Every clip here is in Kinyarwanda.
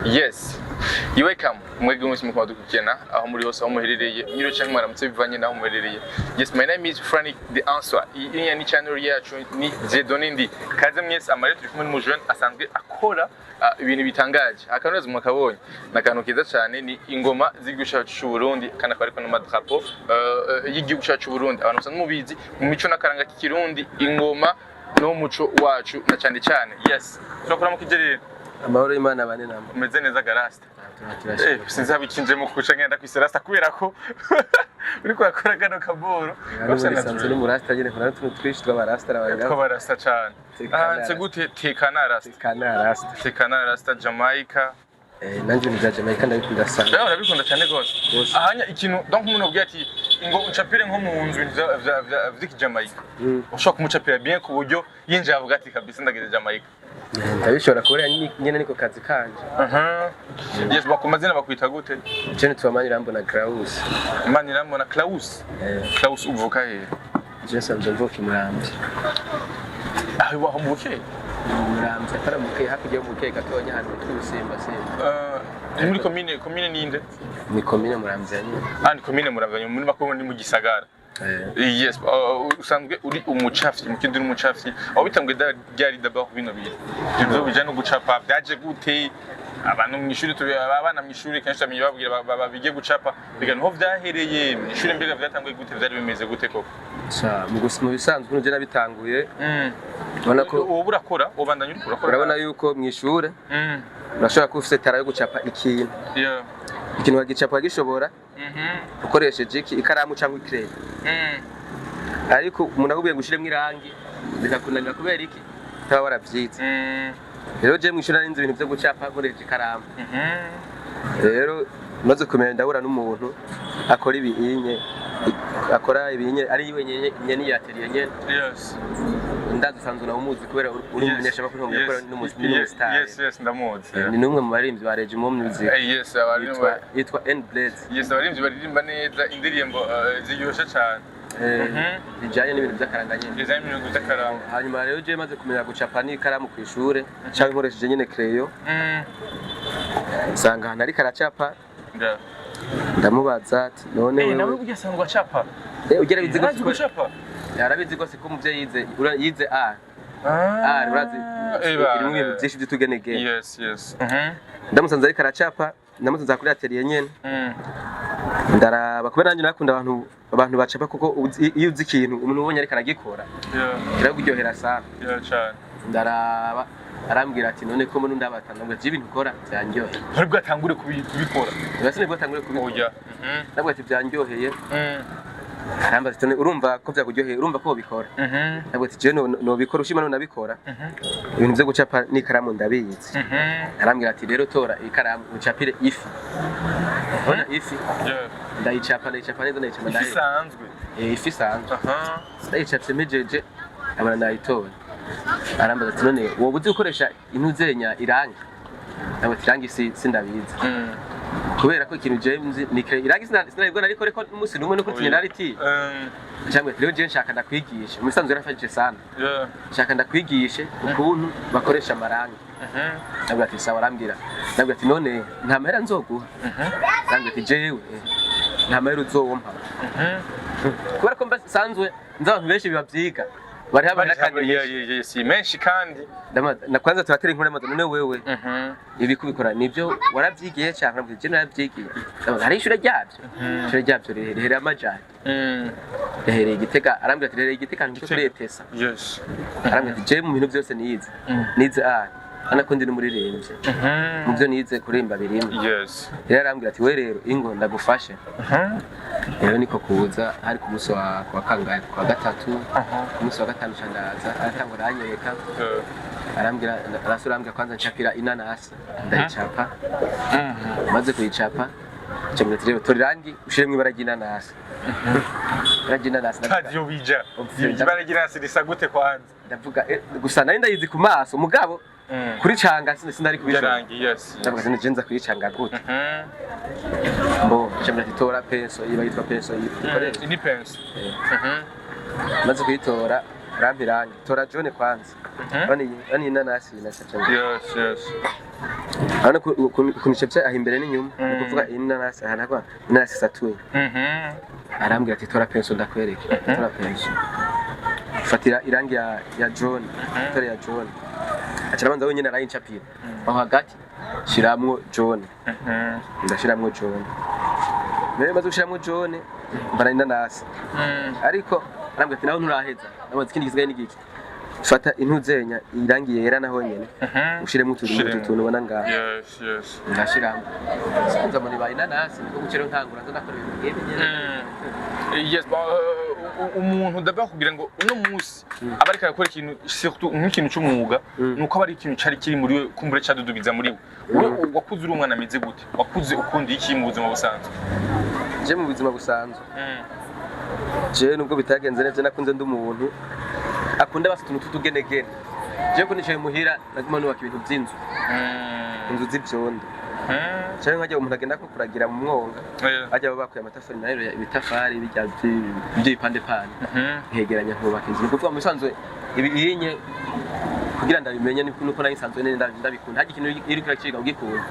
Yes, you welcome. Mwege umusimo kwa dukukena aho muri hose aho muherereye nyiro cyangwa maramutse bivanye naho muherereye. Yes, my name is Frank the Answer. Iyi ni channel yacu ni Zedonindi. Kaze mwese amare turi kumwe n'umujene asanzwe akora ibintu bitangaje. Akanoze mwakabonye. Nakantu kiza cyane ni ingoma z'igusha cy'u Burundi kana kwariko no madrapo y'igihugu cyacu Burundi. Abantu basanzwe mubizi mu mico nakaranga k'ikirundi ingoma no muco wacu na cyane cyane. Yes. Turakora mu kigerere. Amahoro y'Imana bane namba. Umeze neza garasta. Sinzi abikinjemo kuca ngenda kwisirasta kubera ko uri kwakora gano kaboro. Sanze ni murasta nyene kana tuntu twishi twabarasta abanga. Twabarasta cyane. Nse gute tekana rasta. Tekana rasta Jamaica. Nanje ni za Jamaica ndabikunda sana. Ndaho ndabikunda cyane gose. Ahanya ikintu donc umuntu ubwiye ati ngo ucapire nko mu nzu vya Jamaica. Ushaka kumucapira bien ku buryo yinje avuga ati kabisa ndageze Jamaica. Ndabishora kubera nyene niko kazi kanje. Yes, bakumazina bakwita gute? Cyane tubamanyirambo na Klaus. Manirambo na Klaus. Klaus uvuka he? Je sanze mvuka Muramvya. Ah, wa mvuke? Muramvya para muke hakurya yo muke gatonya hano twusimba simba. Muri commune ninde? Ni commune Muramvya nyine. Ah, ni commune Muramvya muri makuru ni mu gisagara. Yes, usanzwe uri umucafyi mukindi uri umucafyi aho bitangwe ryari d'abord bino bintu ibyo bijana no gucapa byaje gute abantu mu ishuri abana mu ishuri kenshi amenye babwira babige gucapa bigana ho vyahereye mu ishuri mbega byatangwe gute byari bimeze gute koko mu bisanzwe n'uje nabitanguye ubona ko ubu urakora ubandanya uri kurakora urabona yuko mu ishuri urashobora kuba ufite tara yo gucapa ikintu ikintu wagicapa gishobora ukoresheje iki ikaramu cyangwa ikirere ariko umuntu akubwiye ngo ushiremo irangi bikakunanira kubera iki taba waravyize rero je mwishura n'inzu ibintu byo gucapa nkoresheje ikaramu rero maze kumenya ndahura n'umuntu akora ibinye ari wenyene nyene yateliye nyene ndadusanzwe na umuzi kubera uri umunyesha bakuru ngo yakora n'umustar. Yes, ndamuzi. Ni numwe mu barimvyi ba Regimo Music. Yes, abarimvyi yitwa N Blades. Yes, abarimvyi baririmba neza indirimbo ziryoshe cyane. Bijanye n'ibintu by'akaranga nyene. Bijanye n'ibintu by'akaranga. Hanyuma rero je maze kumenya gucapa n'ikaramu ku ishure cyangwa nkoresheje nyene crayon. Sanga hana ari karacapa. Ndamubaza ati none wewe nawe burya sangwa capa. Ugera bizigo gucapa. Yarabizi gose ko muvye yize art. Urazi irimo ibintu byinshi by'utugenege. Yes. Ndamusanze ari karacapa ndamusanze kuri atelier nyene. Ndaraba kubera nanjye nakunda abantu bacapa kuko iyo uzi ikintu umuntu ubonye ari karagikora. Kiraguryohera sana. Cyane. Ndaraba arambwira ati none ko mbona ndabatanga ngo ibintu ukora byanjyoheye. Ntabwo atangure kubikora. Urasine bwo atangure kubikora. Ntabwo ati byanjyoheye. Arambaza ati urumva ko byakuryoheye urumva ko bikora. Ntabwo ati je no bikora ushima none nabikora. Ibintu byo gucapa n'ikaramu ndabizi. Arambwira ati rero tora ikaramu ucapire ifi. Ona ifi. Ndayicapa neza ndayicapa ndayo. Isanzwe. Ifi sanzwe. Ndayicapye mejeje abana nayitora. Arambaza ati none wowe uzi gukoresha intuzenya irangi. Ntabwo irangi sindabizi. Kubera ko ikintu je ni irangi sinabibwo nariko reko umunsi numwe nuko tinyariti. Cyangwa rero je nshaka ndakwigisha. Umusanzwe yarafashije sana. Nshaka ndakwigishe ukuntu bakoresha amarangi. Ntabwo ati sawa arambwira. Ntabwo ati none nta mahera nzoguha. Ntabwo ati jewe nta mahera uzowompa. Kubera ko mbasanzwe nzabantu benshi bibavyiga. Bari habana kandi yes menshi kandi na kwanza tubatera inkuru y'amazi none wewe ibi kubikora nibyo waravyigiye cyangwa nabyo je naravyigiye hari ishure ryabyo rero amajani rero igitega arambwira ati rero igitega nje kuri etesa yes arambwira ati je mu bintu byose nize ana kundi ni muri remvye mu byo nize kurimba birimo yes rero arambwira ati we rero ingo ndagufashe rero niko kuza ari ku muso wa kangaye kwa gatatu ku muso wa gatanu candaza aratangura anyereka arambwira arasubira kwanza nchapira inanasi ndayicapa maze kuyicapa cyangwa rero torirangi ushiremwe ibara ry'inanasi ry'inanasi ntabyo bija ibara ry'inanasi risa gute kwanza ndavuga gusa nari ndayizi ku maso mugabo kuri canga sinari kubishaka yes ndavuga nje nza kuyicanga gute mbo cyangwa titora penso iba yitwa penso ni penso maze kuyitora rampirangi tora jone kwanza bani inanasi inasacha yes ana kunishepse aho imbere n'inyuma kuvuga inanasi ahanakwa inanasi satuye arambwira ati tora penso ndakwereke tora penso fatira irangi ya John tora ya John acarabanza wenyine arayincapira aho hagati shiramwo John ndashiramwo John mbere maze gushiramwo John mbara inanasi ariko arambwira ati naho nturaheza amaze ikindi gisigaye n'igiki fata intuzenya irangi yera naho nyene ushiremo utuntu ubona ngaho yes ndashiramo sinza muri ba inanasi niko gucero ntangura ndakora ibintu yes umuntu ndaba kugira ngo uno munsi abarika yakora ikintu surtout nk'ikintu cy'umwuga nuko abari ikintu cari kiri muri we kumbure cadudubiza muri we wakuze uri umwana ameze gute wakuze ukundi iki mu buzima busanzwe je mu buzima busanzwe je nubwo bitagenze neza nakunze ndi umuntu akunda bafite utuntu tutugenegene je ko nicaye muhira naguma nubaka ibintu by'inzu inzu z'ibyondo cyane nkajya umuntu agenda ko kuragira mu mwonga ajya bakuye amatafari nayo ibitafari bijya by'ipande pande ntegeranya nkubaka inzu kuvuga mu bisanzwe ibinye kugira ndabimenye nuko nayo insanzwe nenda ndabikunda haje ikintu iri kiraciga ugikunda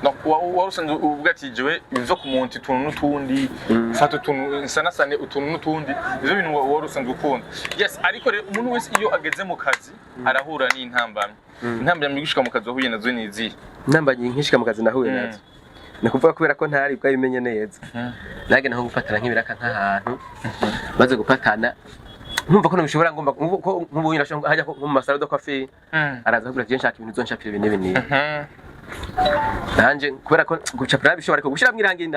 no warusanzwe uvuga ati jewe bizo ku muntu tuntu n'utundi fata utuntu sanasane utuntu n'utundi bizo bintu warusanzwe ukunda yes ariko rero umuntu wese iyo ageze mu kazi arahura n'intambamye intambamye gushika mu kazi wahuye nazo nizi intambamye nkishika mu kazi nahuye nazo ni kuvuga kubera ko ntari bwabimenye neza nage naho gufatana nk'ibiraka nk'ahantu maze gupatana nkumva ko nabishobora ngomba ko nk'ubunyira hajya mu masaro do cafe araza kugira je nshaka ibintu zonshapira ibintu binini nanje kubera ko gucapira bishobora ko gushira mwirangi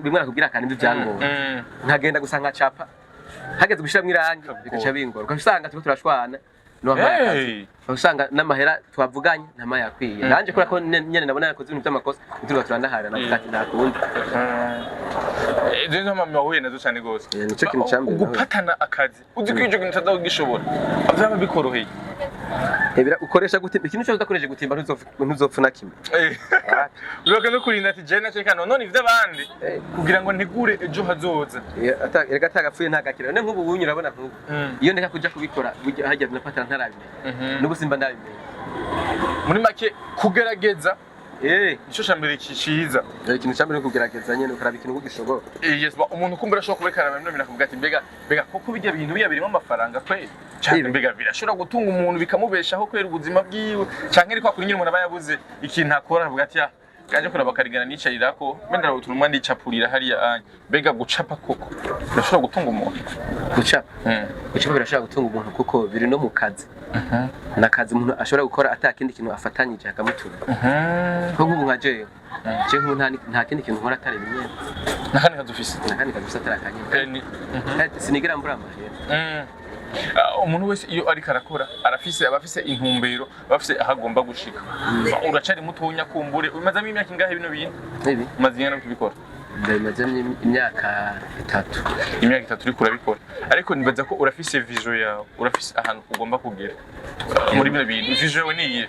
bimwe nakubwira kandi ibyango nkagenda gusanga capa hageze gushira mwirangi bikaca bingora ukasanga tuko turashwana no amakazi usanga n'amahera twavuganye ntama yakwiye nanje kubera ko nyene nabona yakoze ibintu by'amakosa tuba turandahara navuga ati ntakundi Ndio mama wahuye nazo cyane gose nico kintu cyambe gupatana akazi uzi ko ijo kintu tadagishobora avyaba bikoroheye hebira ukoresha gutimba ikintu cyo udakoresha gutimba ntuzopfuna kimwe uroka no kurinda ati je nace kano none ivyo bandi kugira ngo ntegure ejo hazoza erega atagapfuye ntagakira none nk'ubu bunyura abona nk'ubu iyo ndeka kuja kubikora hajya napatana ntarabimenya n'ubusimba ndabimenya muri make kugerageza ico cyambere kishiza ikintu cyambere kugerageza nyene ukaraba ikintu kugishobora yes umuntu kumbura ashobora kubekara bamwe binakuvuga ati mbega koko bijya bintu birimo amafaranga kweli cyane mbega birashobora gutunga umuntu bikamubeshaho kwera ubuzima bwiwe canke ari kwa kuri nyine umuntu abayabuze ikintu akora avuga ati kaje kuraba karigana nicarira ko bendera utuntu ndicapurira hariya anye mbega gucapa koko birashobora gutunga umuntu gucapa birashobora gutunga umuntu kuko biri no mu kazi nakazi umuntu ashobora gukora atakindi kintu afatanyije akamutunga ko nk'ubu nka jewe nta kindi kintu nkora atari bimwe nakandi kadufise atarakanye sinigera mbura amahera umuntu wese iyo ari karakora abafise intumbero bafise ahagomba gushika uracari mutonya kumbure umazamo imyaka ingahe bino bintu umaze ingana kubikora ndamaze imyaka 3 uri kurabikora ariko nibaza ko urafise vision yawe urafise ahantu ugomba kugera muri bino bintu vision yawe niye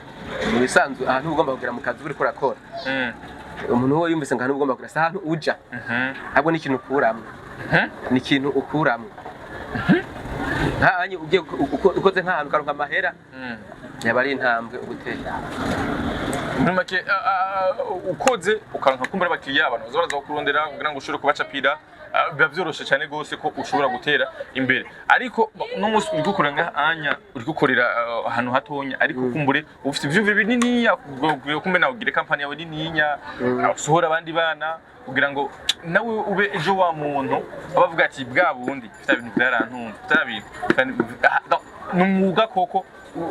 mu bisanzwe ahantu ugomba kugera mu kazi uri kurakora umuntu wo yumvise ngo ahantu ugomba kugera ahantu uja ahubwo n'ikintu ukuramwe n'ikintu ukuramwe ntanyi ugiye ukoze nk'ahantu karonka amahera yaba ari intambwe ugutera muri make ukoze ukaronka kumbura abakiriya abantu bazoraza kurondera kugira ngo ushobore kubacapira biba byoroshe cyane gose ko ushobora gutera imbere ariko no munsi uri gukoranga anya uri gukorera ahantu hatonya ariko kumbure ufite ivyo binini kumbe nawe ugire kampani yawe nininya usohora abandi bana kugira ngo nawe ube ejo wa muntu abavuga ati bwa bundi fita ibintu byarantumva tabiri n'umwuga koko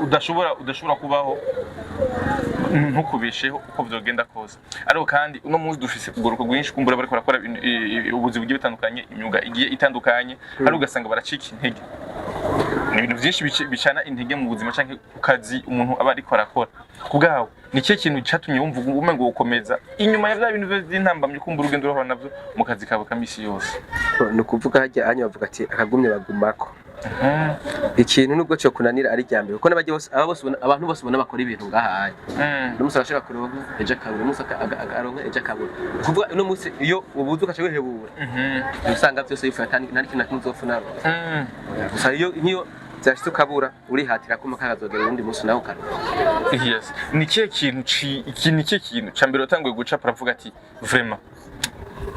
udashobora kubaho ntukubesheho uko byogenda kose ariko kandi uno munsi dufise kugoruka gwinshi kumbura bari korakora ubuzi bugiye bitandukanye imyuga igiye itandukanye ari ugasanga baracika intege ni ibintu byinshi bicana intege mu buzima canke ku kazi umuntu aba ari korakora kubgaho ni cyo kintu cyatumye wumva umengo ukomeza inyuma ya bya bintu by'intambamye kumbura ugenda urahora navyo mu kazi kawe kamisi yose no kuvuga hajya anya bavuga ati akagumye bagumako ikintu nubwo cyo kunanira ari ryambere kuko nabaje bose abantu bose bona bakora ibintu ngahaye n'umusara ashaka kuronka eje kabura umusaka aronka eje kabura kuvuga no munsi iyo ubuzu kaca wehebura usanga byose yifatana nari kintu kimuzofuna gusa iyo byashitse ukabura urihatira kuma kagazogera urundi munsi nawe ukara. Yes. Ni kihe kintu cambere watanguye gucapa aravuga ati vraiment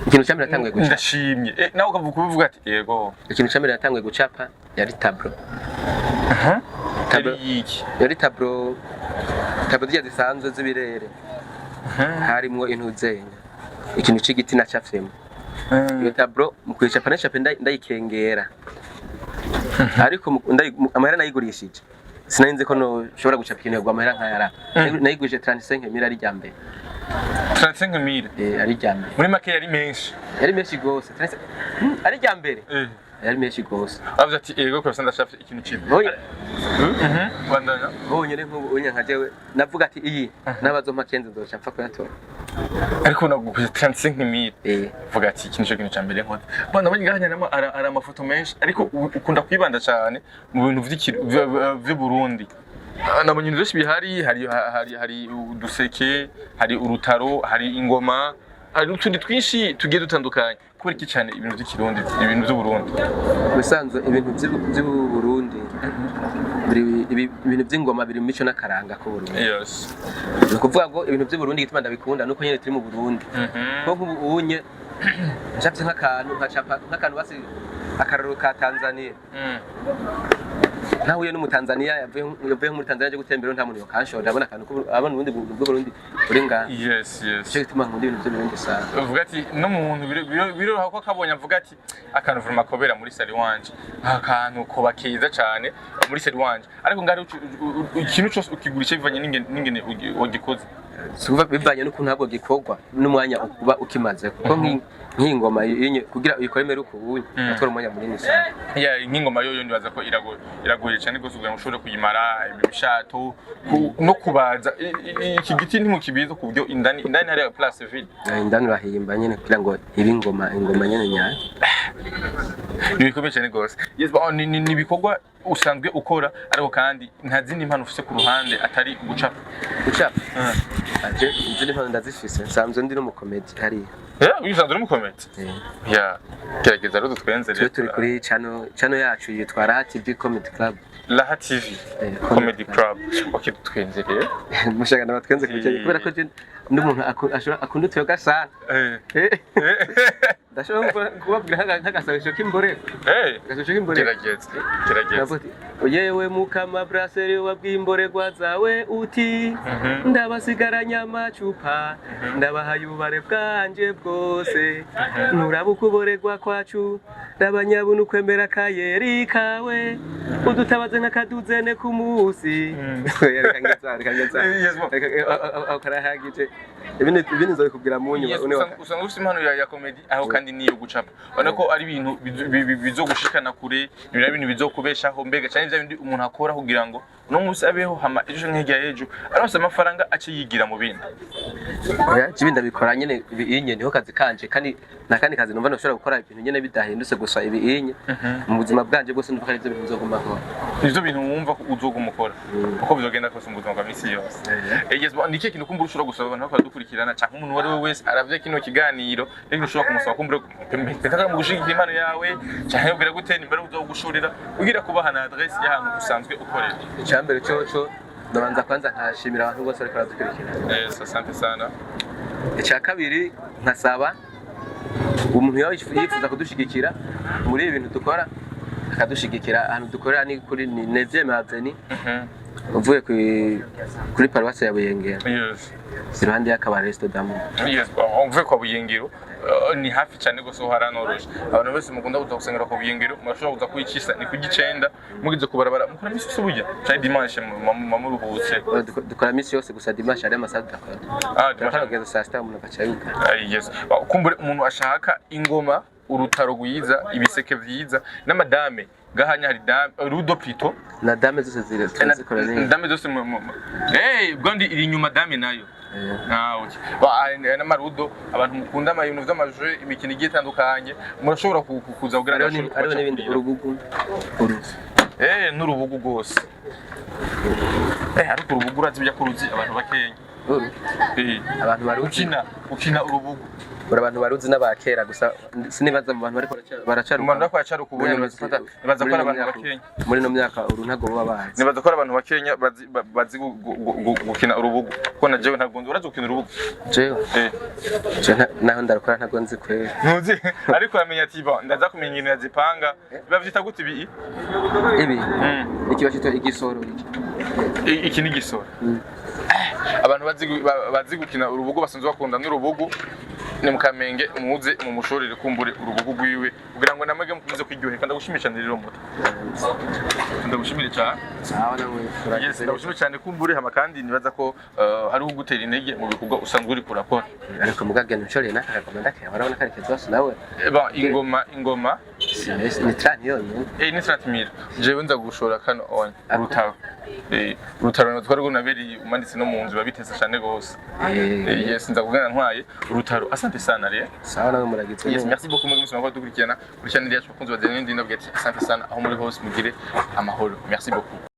ikintu cyambere natanguye gucapa ndashimye nawe ukavuga kubivuga ati yego ikintu cyambere natanguye gucapa yari tableau yari tableau zya zisanzwe z'ibirere harimwo intuzenya ikintu c'igiti nacafyemo iyo tableau mu kwicapa nacapa ndayikengera ariko amahera nayigurishije sinarinze ko no shobora gucapa ikintu yagwa amahera nkayara nayigurije 35,000 ari ryambere 35,000 ari ryambere muri make yari menshi gose ari ryambere yari menshi gose avuze ati yego ko ndashaka ikintu cyiza bandana bonyene nk'ubu nkajewe navuga ati iyi nabazompa kenze ndoca mpfa kuyatora ariko nagukuye 35,000 vuga ati ikintu cyambere nkota bana banyiganya nama ari amafoto menshi ariko ukunda kwibanda cyane mu bintu vy'u Burundi nabonye ibintu byinshi bihari hari uduseke hari urutaro hari ingoma hari utundi twinshi tugiye dutandukanye kubera iki cyane ibintu by'ikirundi ibintu by'u Burundi bisanzwe ibintu by'u Burundi ibintu by'ingoma biri mu mico n'akaranga ko Burundi yes ni kuvuga ngo ibintu by'u Burundi gituma ndabikunda nuko nyene turi mu Burundi ko nk'ubu unye njapye nk'akantu basi akararo ka Tanzania nahuye n'umutanzania yavuye muri Tanzania aje gutembera nta muntu yokanshora abona akantu ko abana ubundi bwo Burundi urenga yes cyo gituma nkunda ibintu by'Uburundi sana uvuga ati no muntu biro ko akabonye avuga ati akantu vuruma kubera muri sari wanje akantu ko bakeza cyane muri sari wanje ariko ngari ikintu cyose ukigurisha bivanye n'ingene ugikoze suva bivanye n'ukuntu ntabwo gikorwa n'umwanya uba ukimaze kuko nk'ingoma kugira uyikoremere uko ubuye atwara umwanya munini cyane nk'ingoma yo ndibaza ko iragoye cyane gose kugira ngo ushobore kuyimara ibishato no kubaza iki giti ntimukibiza ku buryo indani hari place vide indani bahimba nyene kugira ngo ibe ingoma nyene nyayo bikomeye cyane gose yes ni bikorwa usanzwe ukora ariko kandi nta zindi mpano ufise ku ruhande atari gucapa aje izindi mpano ndazifise nsanzwe ndi no mu comedy hariya usanzwe uri mu comedy gerageza rero dutwenze rero turi kuri channel yacu yitwa Raba TV Comedy Club Raba TV Comedy Club dutwenze rero mushaka nabatwenze kubera ko n'umuntu akunda tuyoga sana ndashobora kubabwira nk'agasabisho k'imbore gerageza yewe mukama brasserie wabwiye imborerwa zawe uti ndabasigaranya amacupa ndabahaye ubare bwanje bwose nturaba ukuborerwa kwacu ndabanyabuna ukwemera kayeri kawe udutabaze nk'akaduzene ku munsi karahagije ibintu nzobikubwira mu nyuma usanga ufite impano ya comedy aho kandi niyo gucapa ubona ko ari ibintu bizogushikana kure ibintu bizokubeshaho mbega cyane bya bindi umuntu akora kugira ngo no munsi abeho hama ejo nk'ijya ejo arose amafaranga aciyigira mu bindi kibinda bikora nyene ibinye niho kazi kanje kandi nakandi kazi numva nashobora gukora ibintu nyene bidahindutse gusa ibinye mu buzima bwanje bwose ndumva ari byo bintu bizoguma nkora ivyo bintu wumva uzoguma ukora uko bizogenda kose mu buzima bwa misi yose yes ni ikihe kintu kumbura ushobora gusaba abantu bakadukurikirana cyangwa umuntu wari we wese aravye kino kiganiro rero ushobora kumusaba kumbura petaka mu gushigikira impano yawe cyangwa ubwira gute nimbere uzogushurira ugira kubaha na adresse y'ahantu usanzwe ukorera icyambere cyo ndabanza kwanza nkashimira abantu bose ariko baradukurikirana asante sana icya kabiri nkasaba umuntu yawe yifuza kudushigikira muri ibintu dukora akadushigikira ahantu dukorera ni kuri Nevye Maveni uvuye kuri paruwasi ya Buyengero iruhande y'akaba restaurant uvuye kwa Buyengero ni hafi cyane gose haranoroshe abantu bose mukunda kuza gusengera kwa Buyengero murashobora kuza kwikisa ni kugicenda mugize kubarabara mukora misi yose burya cyane dimanche muruhutse dukora misi yose gusa dimanche ari amasaha dukora dimanche saa 7 umuntu agacayuka yes kumbure umuntu ashaka ingoma urutaro gwiza ibiseke vyiza n'amadame gahanya hari dame rudo pito na dame zose zikora neza dame zose bwandi iri nyuma dame nayo n'amarudo abantu mukunda ibintu vy'amajwe imikino igiye itandukanye murashobora kuza kugira ariho n'ibindi urubugu n'urubugu rwose ariko urubugu urazi bijya kuruzi abantu bakenya abantu bari ukina urubugu abantu baruzi n'abakera gusa sinibaza mu bantu bariko baracaruka umuntu ko yacaruka ubunye nibaza ko abantu bakenya muri no myaka uruntago baba bazi nibaza ko abantu bakenya bazi gukina urubugu ko na jewe ntabwo urazi gukina urubugu jewe naho ndarukora ntabwo nzi kwera ntuzi ariko yamenya ati bon ndaza kumenya ibintu yazipanga bavyita gute ibi ikiba cyitwa igisoro iki ni igisoro abantu bazi gukina urubugu basanzwe bakunda n'urubugu ni mukamenge muze mu mushorere kumbure urubugu rwiwe kugira ngo namwe mukomeze kwiryoheka ndagushimisha rero moto ndagushimire cyane sawa nawe yes ndagushimire cyane kumbure hama kandi nibaza ko ari ugutera intege mu bikorwa usanzwe uri kurakora ariko mugagena mushorere nakakomanda ke barabona kare kezo nawe bon ingoma ni 30 yonyine ni 30,000 jewe nza gushora kano on urutaro twari gunaberi umanditse no mu nzu babitese cyane gose yes nza kugana ntwaye urutaro asante sana rero sawa nawe muragize yes merci beaucoup mu musima ko dukurikirana kurikirana ndiyacu bakunze badene ndabwira ati asante sana aho muri hose mugire amahoro merci beaucoup